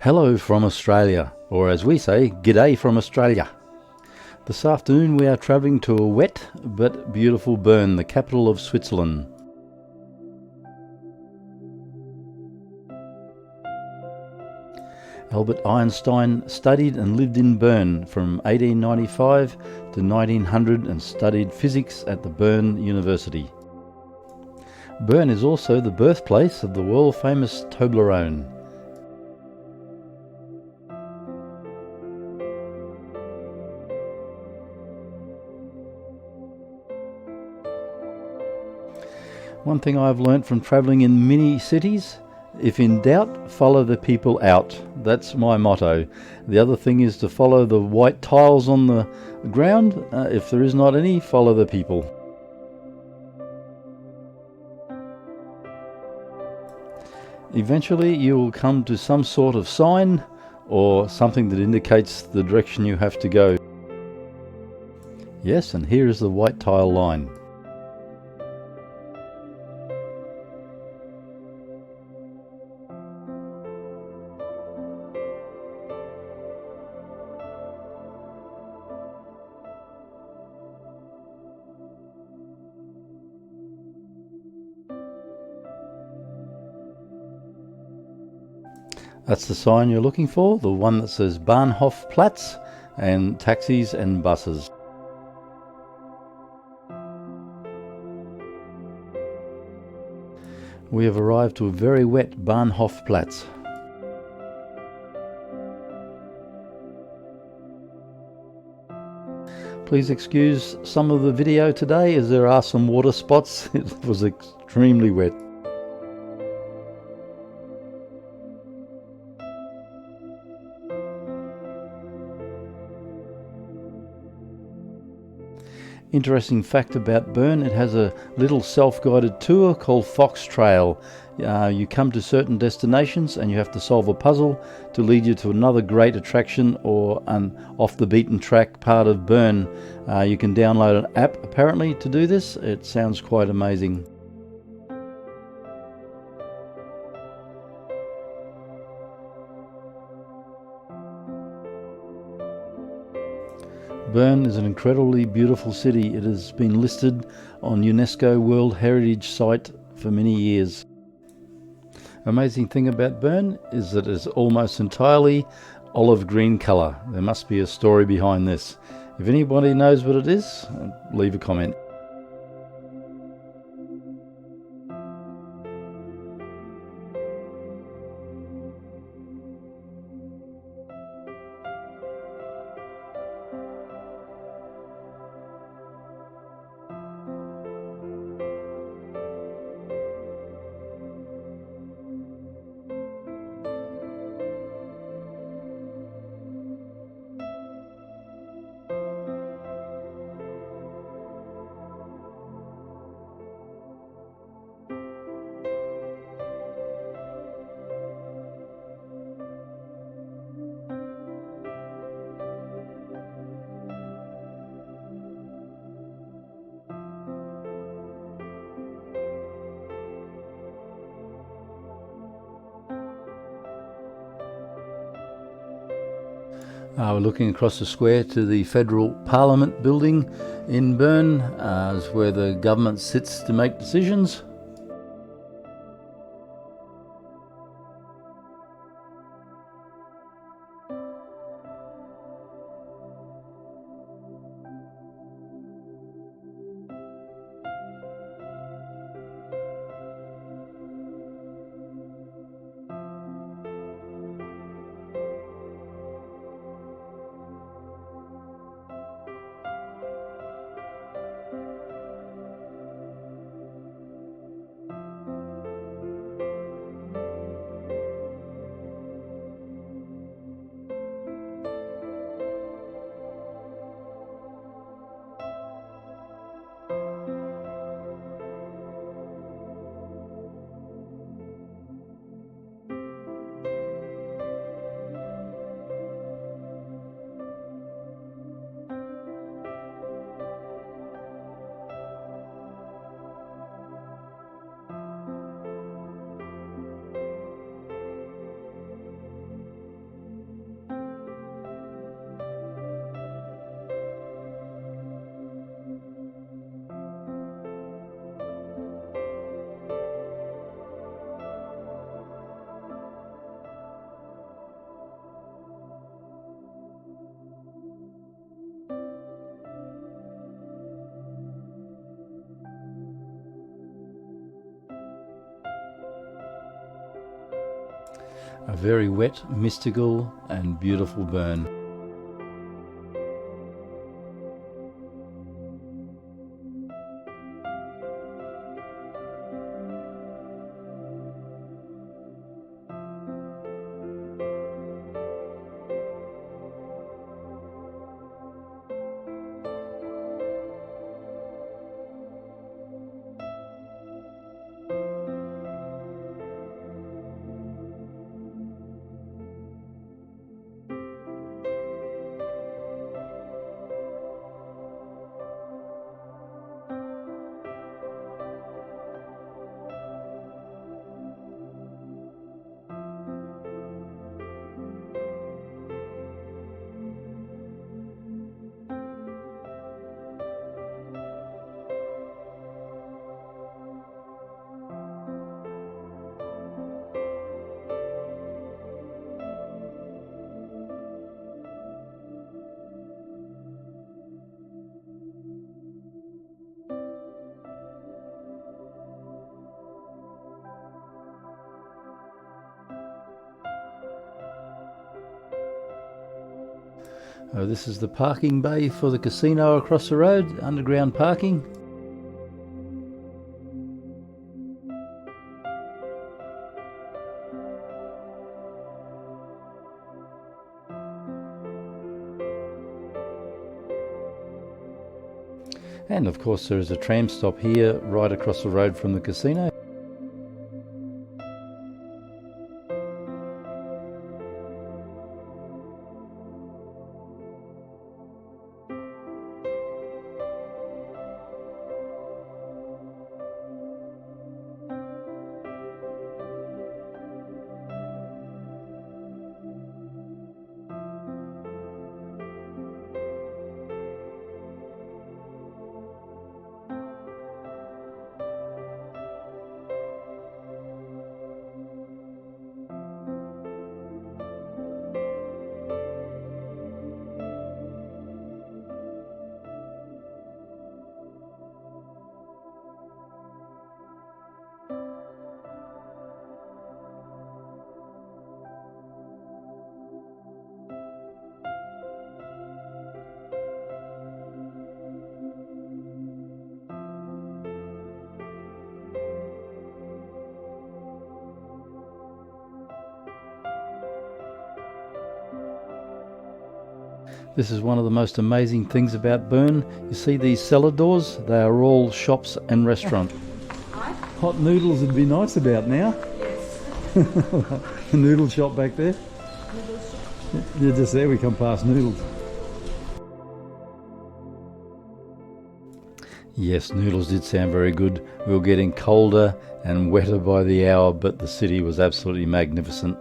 Hello from Australia, or as we say, g'day from Australia. This afternoon we are travelling to a wet but beautiful Bern, the capital of Switzerland. Albert Einstein studied and lived in Bern from 1895 to 1900 and studied physics at the Bern University. Bern is also the birthplace of the world-famous Toblerone. One thing I've learnt from travelling in many cities: if in doubt, follow the people out. That's my motto. The other thing is to follow the white tiles on the ground. If there is not any, follow the people. Eventually you will come to some sort of sign or something that indicates the direction you have to go. Yes, and here is the white tile line. That's the sign you're looking for, the one that says Bahnhofplatz and taxis and buses. We have arrived to a very wet Bahnhofplatz. Please excuse some of the video today as there are some water spots. It was extremely wet. Interesting fact about Bern: it has a little self-guided tour called Fox Trail. You come to certain destinations and you have to solve a puzzle to lead you to another great attraction or an off the beaten track part of Bern. You can download an app apparently to do this. It sounds quite amazing. Bern is an incredibly beautiful city. It has been listed on UNESCO World Heritage Site for many years. Amazing thing about Bern is that it's almost entirely olive green colour. There must be a story behind this. If anybody knows what it is, leave a comment. We're looking across the square to the Federal Parliament building in Bern, is where the government sits to make decisions. A very wet, mystical and beautiful Bern. This is the parking bay for the casino across the road, underground parking. And of course there is a tram stop here right across the road from the casino. This is one of the most amazing things about Bern. You see these cellar doors? They are all shops and restaurant. Hot noodles would be nice about now. Yes. The noodle shop back there. Yeah, just there we come past noodles. Yes, noodles did sound very good. We were getting colder and wetter by the hour, but the city was absolutely magnificent.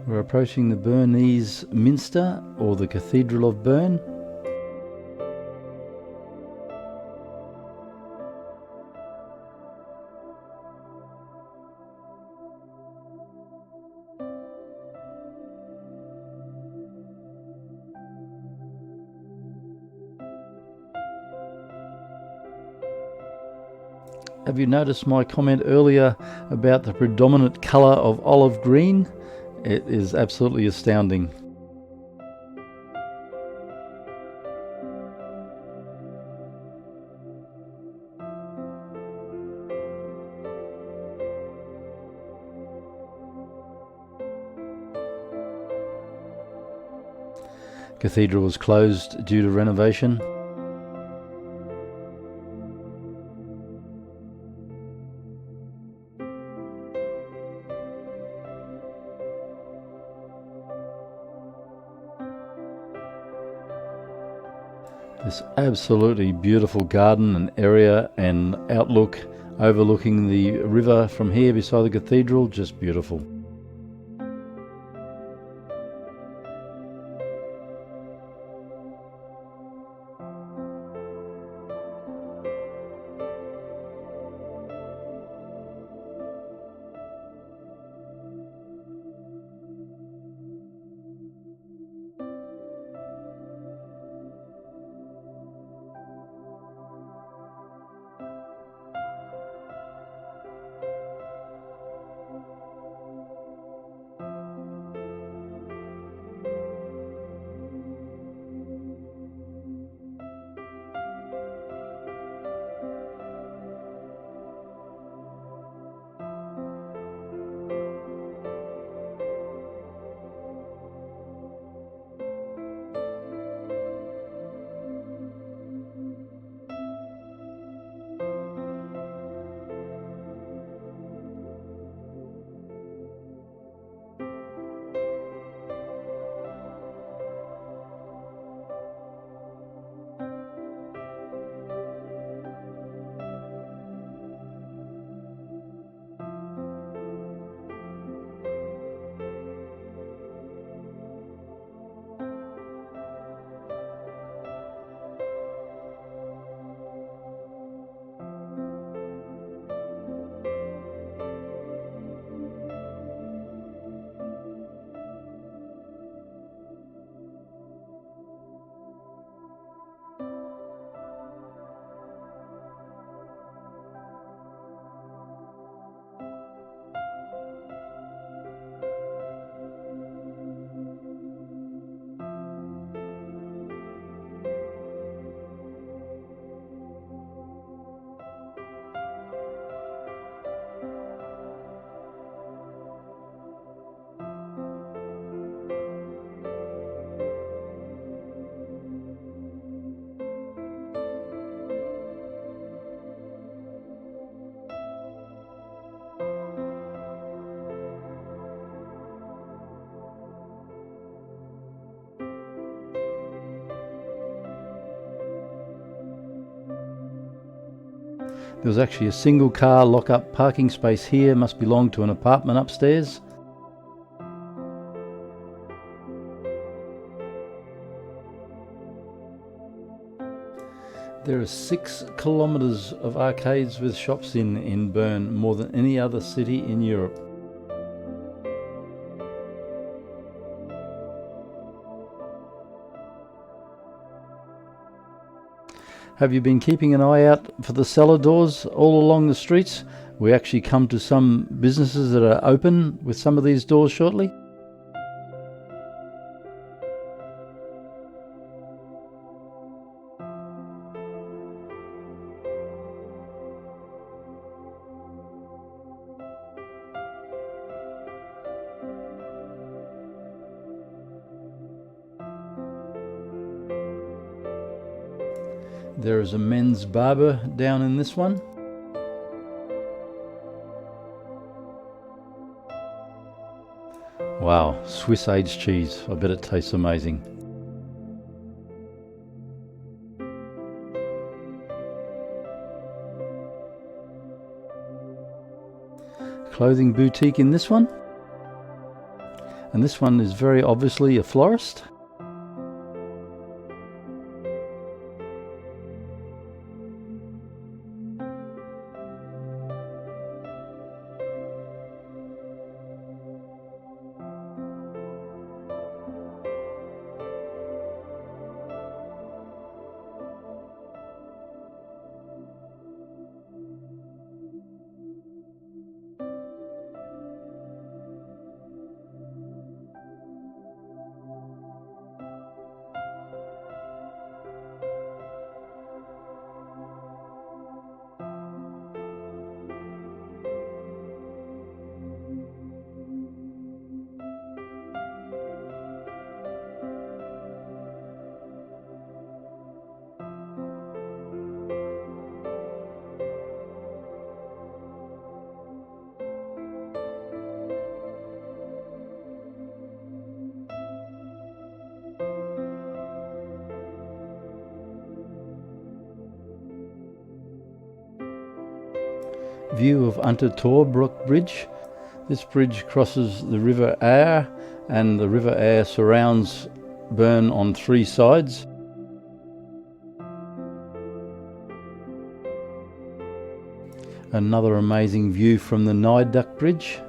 We're approaching the Bernese Minster, or the Cathedral of Bern. Have you noticed my comment earlier about the predominant colour of olive green? It is absolutely astounding. Cathedral was closed due to renovation. This absolutely beautiful garden and area and outlook overlooking the river from here beside the cathedral, just beautiful. There was actually a single car lock-up parking space here, must belong to an apartment upstairs. There are 6 kilometres of arcades with shops in Bern, more than any other city in Europe. Have you been keeping an eye out for the cellar doors all along the streets? We actually come to some businesses that are open with some of these doors shortly. There is a men's barber down in this one. Wow, Swiss aged cheese. I bet it tastes amazing. Clothing boutique in this one. And this one is very obviously a florist. View of Untertorbruck Bridge. This bridge crosses the River Ahr, and the River Ahr surrounds Bern on 3 sides. Another amazing view from the Nidduck Bridge.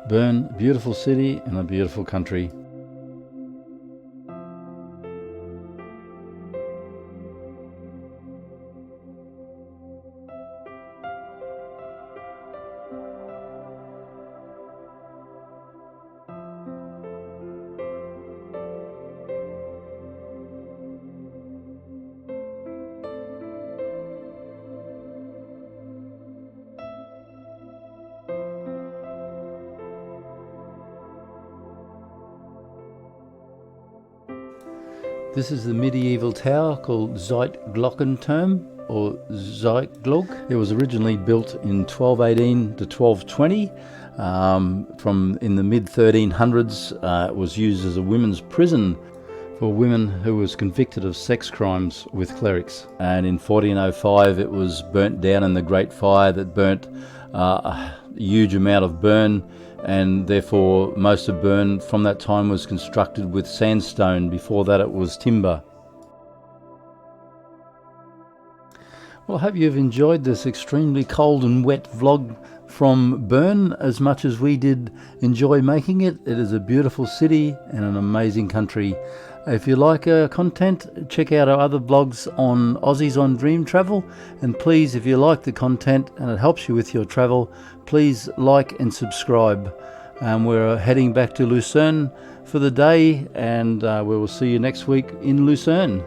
Bern, beautiful city and a beautiful country. This is the medieval tower called Zeitglockenturm or Zeitglog. It was originally built in 1218 to 1220. From in the mid 1300s, it was used as a women's prison for women who was convicted of sex crimes with clerics. And in 1405, it was burnt down in the Great Fire that burnt a huge amount of Bern, and therefore most of Bern from that time was constructed with sandstone. Before that it was timber. Well, I hope you've enjoyed this extremely cold and wet vlog from Bern as much as we did enjoy making it. It is a beautiful city and an amazing country. If you like our content, check out our other blogs on Aussies on Dream Travel, and please, if you like the content and it helps you with your travel, please like and subscribe. We're heading back to Lucerne for the day, and we will see you next week in Lucerne.